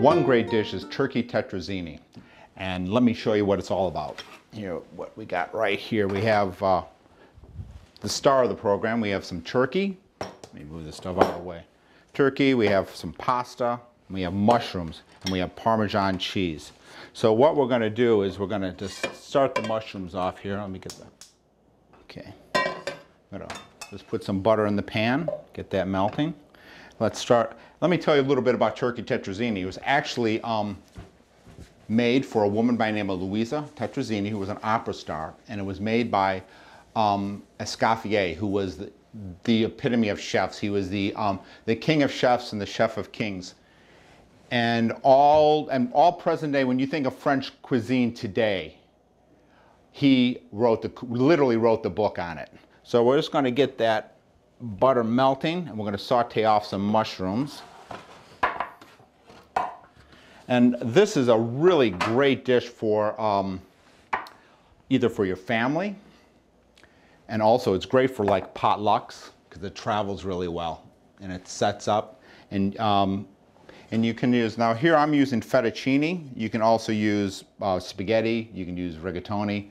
One great dish is turkey tetrazzini, and let me show you what it's all about. Here, what we got right here, we have the star of the program. We have some turkey. Let me move this stuff out of the way. Turkey, we have some pasta, we have mushrooms, and we have Parmesan cheese. So what we're going to do is we're going to just start the mushrooms off here. Let me get that. Okay. I'm going to just put some butter in the pan, get that melting. Let's start. Let me tell you a little bit about turkey tetrazzini. It was actually made for a woman by the name of Louisa Tetrazzini, who was an opera star, and it was made by Escoffier, who was the epitome of chefs. He was the king of chefs and the chef of kings. And all present day, when you think of French cuisine today, he literally wrote the book on it. So we're just going to get that butter melting, and we're going to saute off some mushrooms. And this is a really great dish for either for your family, and also it's great for like potlucks because it travels really well and it sets up. And you can use, now here I'm using fettuccine. You can also use spaghetti. You can use rigatoni,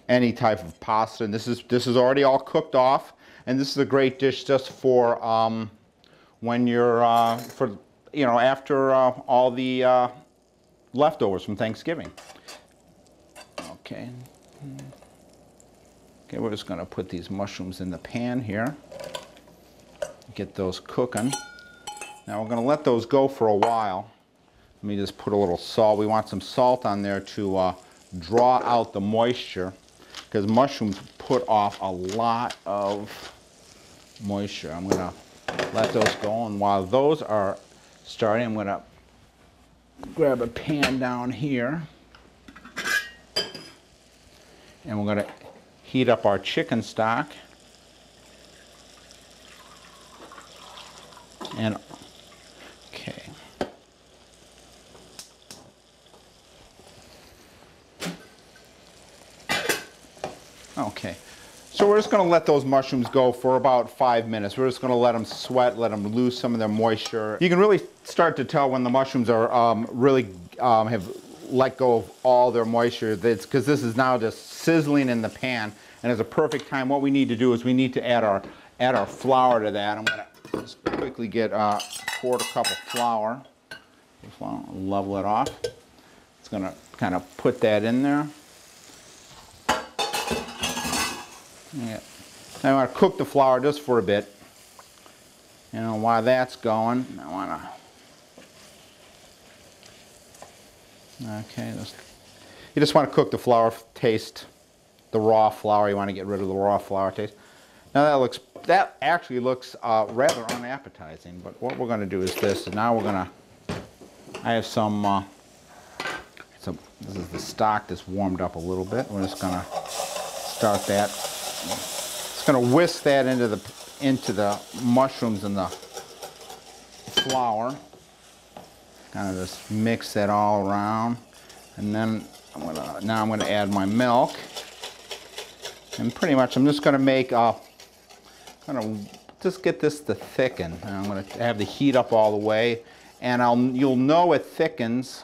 any type of pasta. And this is already all cooked off. And this is a great dish just for when you're after all the leftovers from Thanksgiving. Okay. Okay, we're just going to put these mushrooms in the pan here. Get those cooking. Now we're going to let those go for a while. Let me just put a little salt. We want some salt on there to draw out the moisture, because mushrooms put off a lot of moisture. I'm going to let those go, and while those are starting, I'm going to grab a pan down here, and we're going to heat up our chicken stock. And okay. Okay. So we're just going to let those mushrooms go for about 5 minutes. We're just going to let them sweat, let them lose some of their moisture. You can really start to tell when the mushrooms are really have let go of all their moisture. It's because this is now just sizzling in the pan, and it's a perfect time. What we need to do is we need to add our flour to that. I'm going to just quickly get a quarter cup of flour. Level it off. It's going to kind of put that in there. Yeah. Now I want to cook the flour just for a bit. You know, while that's going, I want to. Okay, you just want to cook the flour, taste the raw flour. You want to get rid of the raw flour taste. Now that actually looks rather unappetizing. But what we're going to do is this. And now we're going to. I have some. This is the stock that's warmed up a little bit. We're just going to start that. It's going to whisk that into the mushrooms and the flour. Kind of just mix that all around, and then now I'm going to add my milk. And pretty much I'm just going to make just get this to thicken. And I'm going to have the heat up all the way, and you'll know it thickens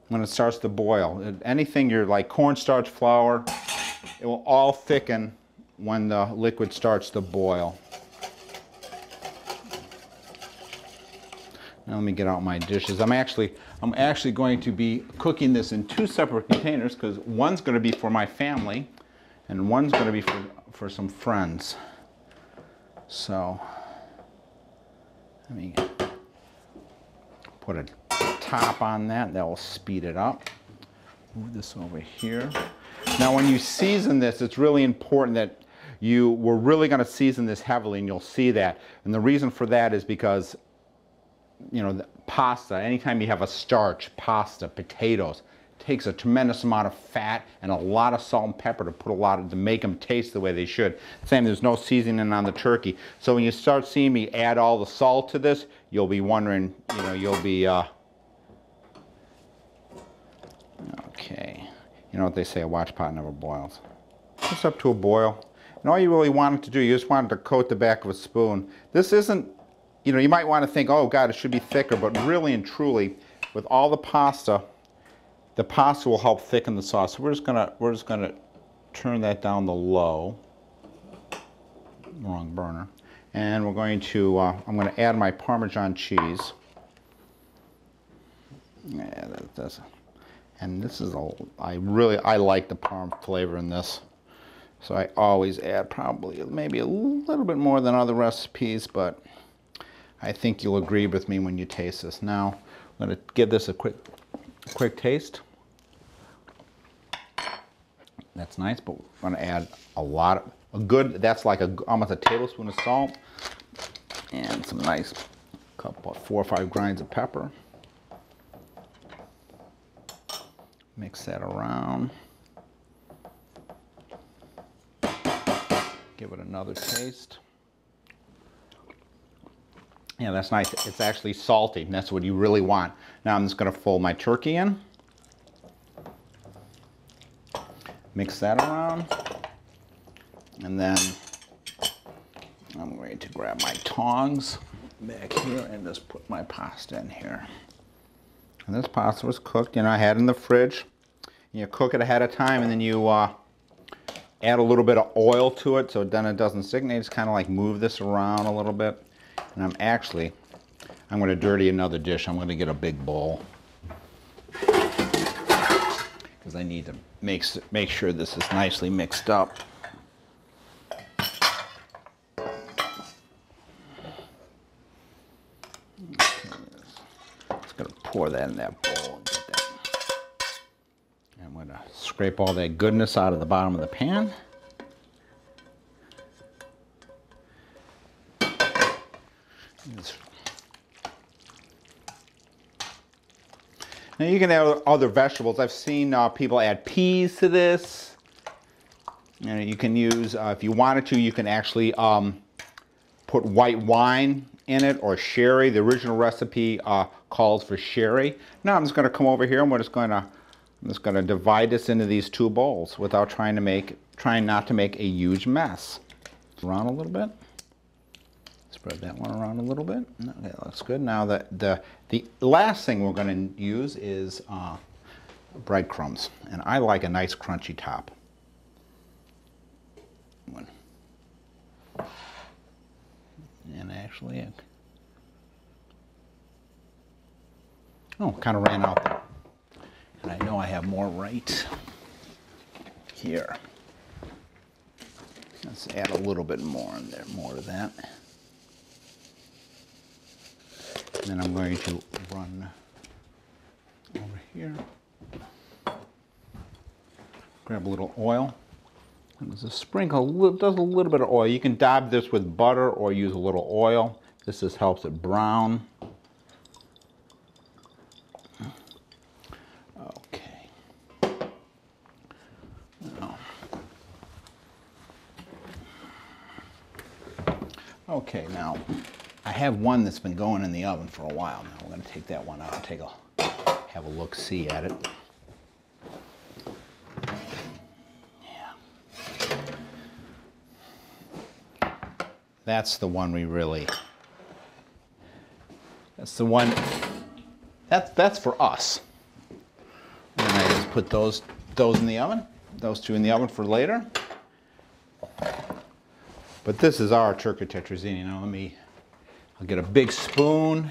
when it starts to boil. Anything you're like cornstarch, flour, it will all thicken when the liquid starts to boil. Now let me get out my dishes. I'm actually going to be cooking this in 2 separate containers, because one's going to be for my family and one's going to be for some friends. So let me put a top on that. That will speed it up. Move this over here. Now when you season this, it's really important that we're really going to season this heavily, and you'll see that. And the reason for that is because, you know, the pasta, anytime you have a starch, pasta, potatoes, it takes a tremendous amount of fat and a lot of salt and pepper to make them taste the way they should. Same, there's no seasoning on the turkey. So when you start seeing me add all the salt to this, you'll be wondering, you know, you'll be, okay. You know what they say, a watch pot never boils. It's up to a boil. And all you really want it to do, you just want it to coat the back of a spoon. This isn't you know, you might want to think, oh God, it should be thicker, but really and truly, with all the pasta will help thicken the sauce. So we're just gonna turn that down to low. Wrong burner. And we're going to, I'm going to add my Parmesan cheese. Yeah, that does. And this is I like the Parm flavor in this. So I always add probably maybe a little bit more than other recipes, but I think you'll agree with me when you taste this. Now, I'm going to give this a quick taste. That's nice, but we're going to add that's like almost a tablespoon of salt and some nice couple of 4 or 5 grinds of pepper. Mix that around. Give it another taste. Yeah, that's nice. It's actually salty, and that's what you really want. Now I'm just going to fold my turkey in. Mix that around. And then I'm going to grab my tongs back here and just put my pasta in here. And this pasta was cooked, you know, I had it in the fridge. You cook it ahead of time, and then you add a little bit of oil to it so then it doesn't stick. And you just kind of like move this around a little bit. And I'm going to dirty another dish. I'm going to get a big bowl because I need to make sure this is nicely mixed up. Just going to pour that in that bowl and get that. I'm going to scrape all that goodness out of the bottom of the pan. Now you can add other vegetables. I've seen people add peas to this. And you can use, if you wanted to, you can actually put white wine in it or sherry. The original recipe calls for sherry. Now I'm just going to come over here and I'm just going to divide this into these 2 bowls without trying not to make a huge mess. Around a little bit. Spread that one around a little bit. Okay, that looks good. Now the last thing we're going to use is breadcrumbs, and I like a nice crunchy top. And actually, kind of ran out there, and I know I have more right here. Let's add a little bit more in there, more of that. And then I'm going to run over here, grab a little oil, and there's a sprinkle, does a little bit of oil. You can dab this with butter or use a little oil. This just helps it brown. Okay. Okay, now I have one that's been going in the oven for a while now. We're going to take that one out and have a look-see at it. Yeah. That's the one that's the one, that's for us. And I just put those in the oven, those 2 in the oven for later. But this is our turkey tetrazzini. Now I'll get a big spoon,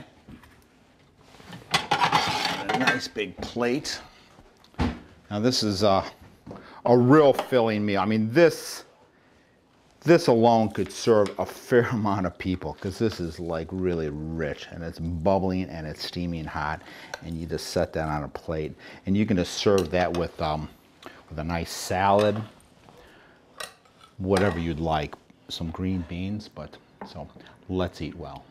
a nice big plate. Now this is a real filling meal. I mean, this alone could serve a fair amount of people because this is like really rich and it's bubbling and it's steaming hot, and you just set that on a plate and you can just serve that with a nice salad, whatever you'd like, some green beans. But so let's eat well.